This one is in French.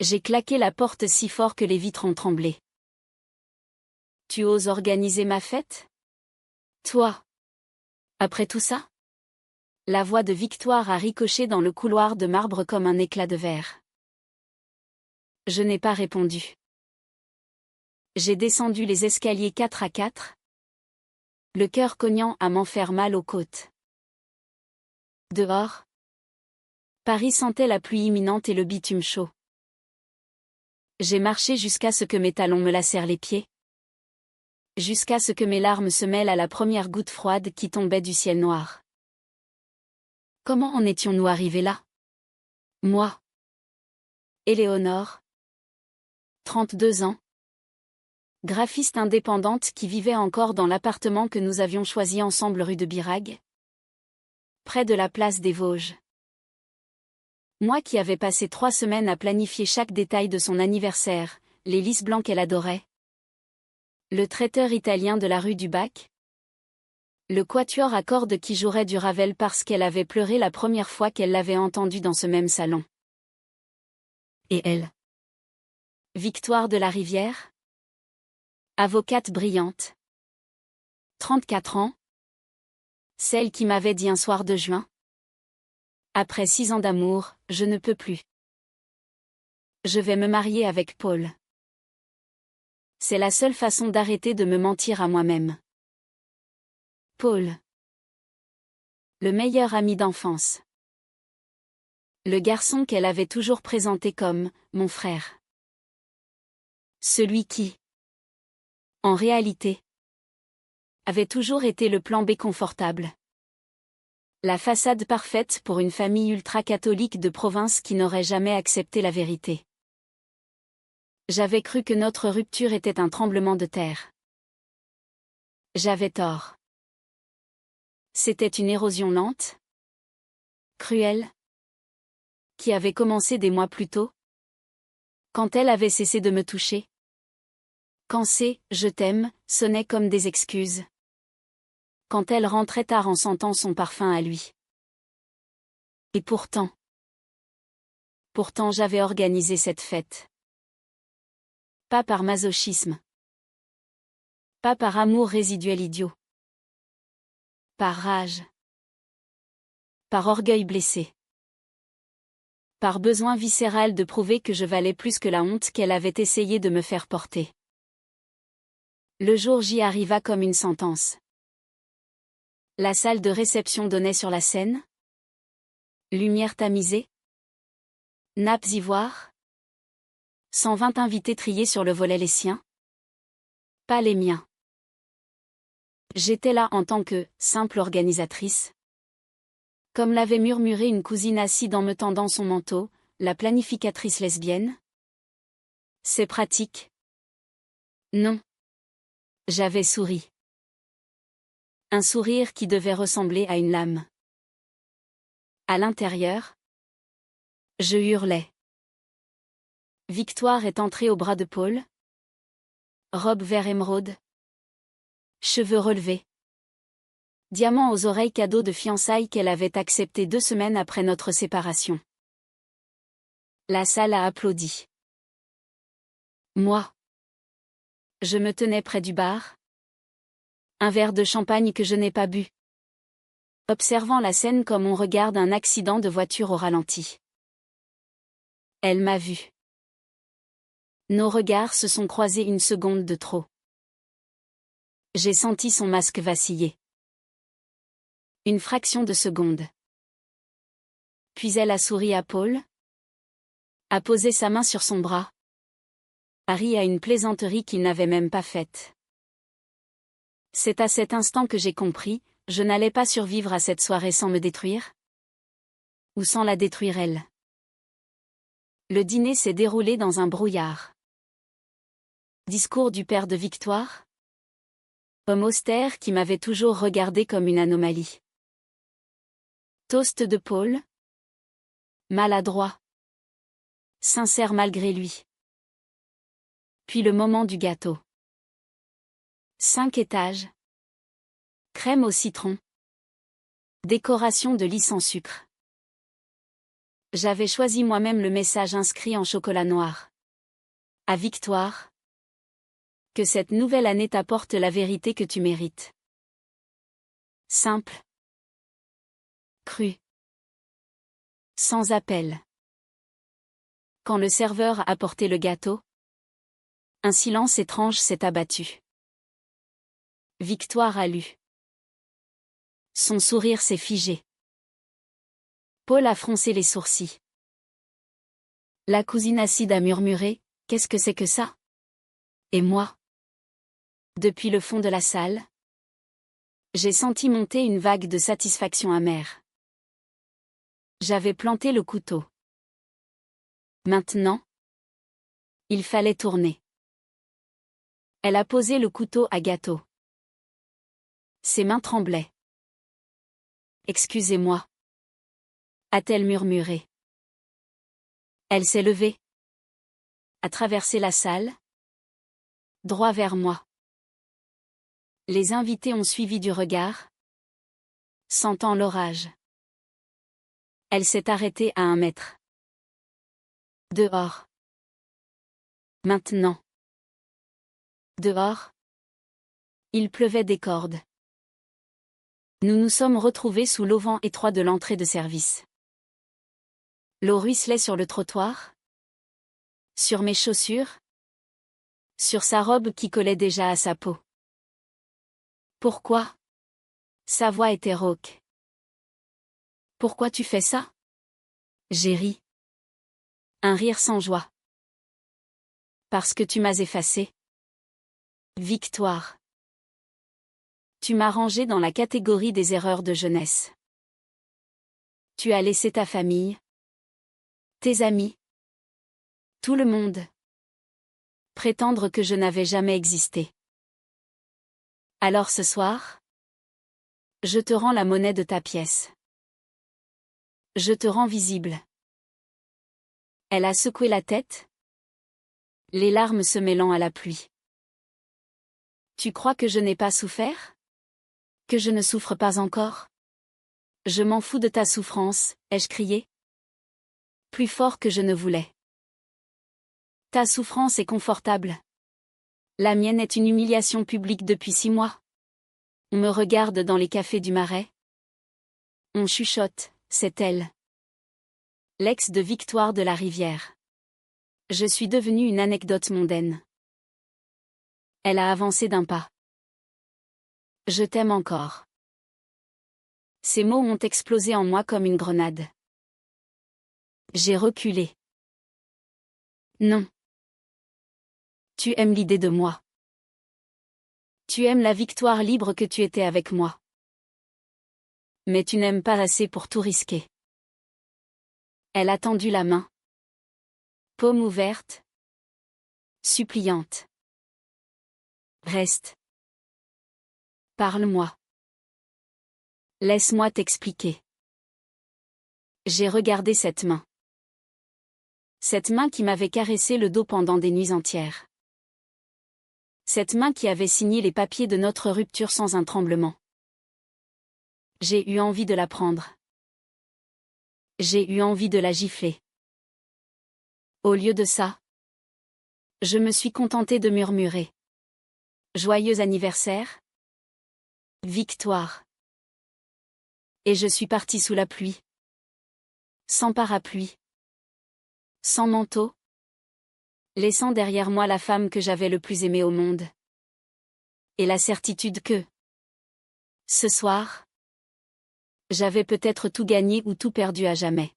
J'ai claqué la porte si fort que les vitres ont tremblé. Tu oses organiser ma fête? Toi? Après tout ça? La voix de Victoire a ricoché dans le couloir de marbre comme un éclat de verre. Je n'ai pas répondu. J'ai descendu les escaliers 4 à 4. Le cœur cognant à m'en faire mal aux côtes. Dehors, Paris sentait la pluie imminente et le bitume chaud. J'ai marché jusqu'à ce que mes talons me lacèrent les pieds. Jusqu'à ce que mes larmes se mêlent à la première goutte froide qui tombait du ciel noir. Comment en étions-nous arrivés là? Moi. Éléonore. 32 ans. Graphiste indépendante qui vivait encore dans l'appartement que nous avions choisi ensemble rue de Birague. Près de la place des Vosges. Moi qui avais passé 3 semaines à planifier chaque détail de son anniversaire, les lys blancs qu'elle adorait. Le traiteur italien de la rue du Bac. Le quatuor à cordes qui jouerait du Ravel parce qu'elle avait pleuré la première fois qu'elle l'avait entendu dans ce même salon. Et elle? Victoire de la Rivière? Avocate brillante. 34 ans. Celle qui m'avait dit un soir de juin. Après 6 ans d'amour, je ne peux plus. Je vais me marier avec Paul. C'est la seule façon d'arrêter de me mentir à moi-même. Paul. Le meilleur ami d'enfance. Le garçon qu'elle avait toujours présenté comme « mon frère ». Celui qui, en réalité, avait toujours été le plan B confortable. La façade parfaite pour une famille ultra-catholique de province qui n'aurait jamais accepté la vérité. J'avais cru que notre rupture était un tremblement de terre. J'avais tort. C'était une érosion lente, cruelle, qui avait commencé des mois plus tôt, quand elle avait cessé de me toucher. Quand c'est « je t'aime » sonnait comme des excuses. Quand elle rentrait tard en sentant son parfum à lui. Et pourtant j'avais organisé cette fête. Pas par masochisme. Pas par amour résiduel idiot. Par rage. Par orgueil blessé. Par besoin viscéral de prouver que je valais plus que la honte qu'elle avait essayé de me faire porter. Le jour J arriva comme une sentence. La salle de réception donnait sur la Seine. Lumière tamisée. Nappes ivoires. 120 invités triés sur le volet les siens. Pas les miens. J'étais là en tant que simple organisatrice. Comme l'avait murmuré une cousine assise en me tendant son manteau, la planificatrice lesbienne. C'est pratique. Non. J'avais souri. Un sourire qui devait ressembler à une lame. À l'intérieur, je hurlais. Victoire est entrée au bras de Paul. Robe vert émeraude. Cheveux relevés. Diamant aux oreilles, cadeau de fiançailles qu'elle avait accepté 2 semaines après notre séparation. La salle a applaudi. Moi. Je me tenais près du bar. Un verre de champagne que je n'ai pas bu. Observant la scène comme on regarde un accident de voiture au ralenti. Elle m'a vu. Nos regards se sont croisés une seconde de trop. J'ai senti son masque vaciller. Une fraction de seconde. Puis elle a souri à Paul. A posé sa main sur son bras. A ri à une plaisanterie qu'il n'avait même pas faite. C'est à cet instant que j'ai compris, je n'allais pas survivre à cette soirée sans me détruire. Ou sans la détruire elle. Le dîner s'est déroulé dans un brouillard. Discours du père de Victoire. Homme austère qui m'avait toujours regardé comme une anomalie. Toast de Paul. Maladroit. Sincère malgré lui. Puis le moment du gâteau. 5 étages. Crème au citron. Décoration de lis sans sucre. J'avais choisi moi-même le message inscrit en chocolat noir. À Victoire. Que cette nouvelle année t'apporte la vérité que tu mérites. Simple. Cru. Sans appel. Quand le serveur a apporté le gâteau, un silence étrange s'est abattu. Victoire a lu. Son sourire s'est figé. Paul a froncé les sourcils. La cousine acide a murmuré, « Qu'est-ce que c'est que ça ?» Et moi? Depuis le fond de la salle, j'ai senti monter une vague de satisfaction amère. J'avais planté le couteau. Maintenant, il fallait tourner. Elle a posé le couteau à gâteau. Ses mains tremblaient. « Excusez-moi. » a-t-elle murmuré. Elle s'est levée. A traversé la salle. Droit vers moi. Les invités ont suivi du regard. Sentant l'orage. Elle s'est arrêtée à 1 mètre. Dehors. Maintenant. Dehors. Il pleuvait des cordes. Nous nous sommes retrouvés sous l'auvent étroit de l'entrée de service. L'eau ruisselait sur le trottoir. Sur mes chaussures. Sur sa robe qui collait déjà à sa peau. Pourquoi? Sa voix était rauque. Pourquoi tu fais ça? J'ai ri. Un rire sans joie. Parce que tu m'as effacé. Victoire. Tu m'as rangé dans la catégorie des erreurs de jeunesse. Tu as laissé ta famille. Tes amis. Tout le monde. Prétendre que je n'avais jamais existé. Alors ce soir, je te rends la monnaie de ta pièce. Je te rends visible. Elle a secoué la tête, les larmes se mêlant à la pluie. Tu crois que je n'ai pas souffert? Que je ne souffre pas encore? Je m'en fous de ta souffrance, ai-je crié. Plus fort que je ne voulais. Ta souffrance est confortable. La mienne est une humiliation publique depuis 6 mois. On me regarde dans les cafés du Marais. On chuchote, c'est elle. L'ex de Victoire de la Rivière. Je suis devenue une anecdote mondaine. Elle a avancé d'un pas. Je t'aime encore. Ces mots ont explosé en moi comme une grenade. J'ai reculé. Non. Tu aimes l'idée de moi. Tu aimes la Victoire libre que tu étais avec moi. Mais tu n'aimes pas assez pour tout risquer. Elle a tendu la main. Paume ouverte. Suppliante. Reste. Parle-moi. Laisse-moi t'expliquer. J'ai regardé cette main. Cette main qui m'avait caressé le dos pendant des nuits entières. Cette main qui avait signé les papiers de notre rupture sans un tremblement. J'ai eu envie de la prendre. J'ai eu envie de la gifler. Au lieu de ça, je me suis contentée de murmurer. Joyeux anniversaire. Victoire. Et je suis partie sous la pluie. Sans parapluie. Sans manteau. Laissant derrière moi la femme que j'avais le plus aimée au monde. Et la certitude que, ce soir, j'avais peut-être tout gagné ou tout perdu à jamais.